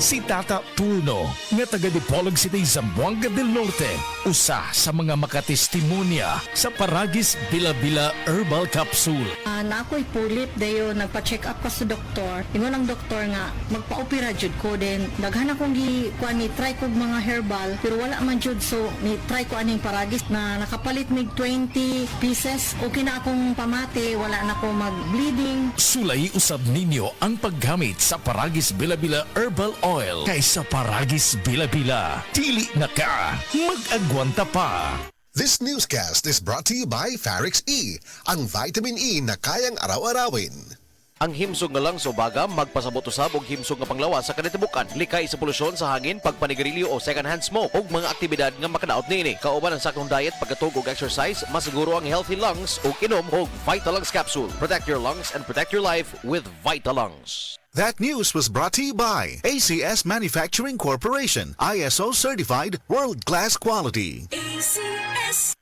Si Tata Turno, nga taga Dipolog City, Zamboanga del Norte, usa sa mga makatestimonya sa Paragis Bila-Bila Herbal Capsule. Na ako'y pulip dayo nagpa-check up pa sa doktor. Ingon ang doktor nga magpa-opera jud ko din. Daghan akong kuan ni try kog mga herbal pero wala man jud, so ni try ko aning Paragis na nakapalit mig 20 pieces. Okay na akong pamati, wala na ko mag-bleeding. Sulay usab ninyo ang paggamit sa Paragis Bila-Bila Herbal Oil kaysa Paragis Bila-Bila. Dili na ka, mag-agwanta pa. This newscast is brought to you by Farix E, ang vitamin E na kayang araw-arawin. Ang himsog nga lang sa ubaga, magpasabot usab og himsog nga panglawas sa kanitibukan. Likay sa polusyon sa hangin, pagpanigarilyo o second-hand smoke ug mga aktibidad nga makadaot niini. Kauban ang sakong diet, pagkatug og exercise, masiguro ang healthy lungs ug inom og Vitalungs capsule. Protect your lungs and protect your life with Vitalungs. That news was brought to you by ACS Manufacturing Corporation, ISO certified world-class quality. ACS.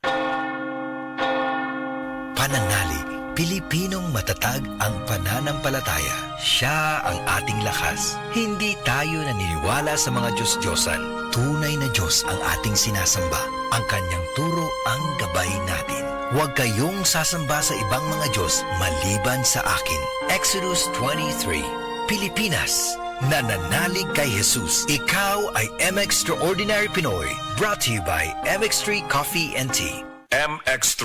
Pananalig, Pilipinong matatag ang pananampalataya. Siya ang ating lakas. Hindi tayo naniniwala sa mga Diyos-Diyosan. Tunay na Diyos ang ating sinasamba. Ang kanyang turo ang gabay natin. Huwag kayong sasamba sa ibang mga Diyos maliban sa akin. Exodus 23. Pilipinas, nananalig kay Jesus. Ikaw ay M-Extraordinary Pinoy. Brought to you by MX3 Coffee and Tea. MX3.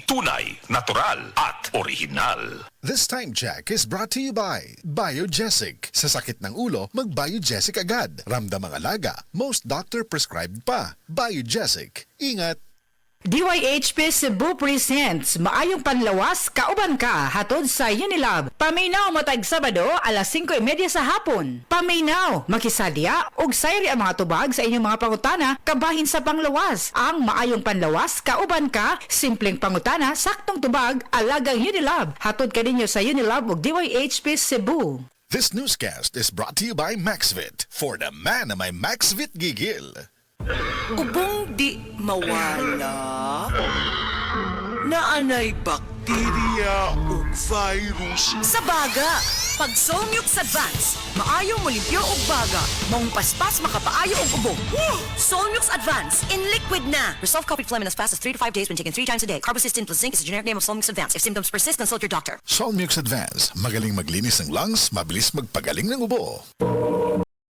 Tunay, natural at original. This time check is brought to you by Biogesic. Sa sakit ng ulo, mag-Biogesic agad. Ramdam ang alaga, most doctor prescribed pa. Biogesic. Ingat! DYHP Cebu presents Maayong Panlawas, Kauban Ka, hatod sa Unilab. Paminaw matag Sabado, alas 5:30 sa hapon. Paminaw, makisadya, ug sayri ang mga tubag sa inyong mga pangutana, kabahin sa panglawas. Ang Maayong Panlawas, Kauban Ka, simpleng pangutana, saktong tubag, alagang Unilab. Hatod ka ninyo sa Unilab ug DYHP Cebu. This newscast is brought to you by Maxvit. For the man na may Maxvit gigil. Ubong di mawala. Naanay bakterya o virus. Sa baga, pag Solmux Advance, maayo mo limpyo og baga. Maong paspas makapaayo og ubong. Solmux Advance in liquid na. Resolve copied phlegm in as fast as 3 to 5 days when taken 3 times a day. Carbocysteine plus zinc is the generic name of Solmux Advance. If symptoms persist, consult your doctor. Solmux Advance. Magaling maglinis ng lungs, mabilis magpagaling ng ubo.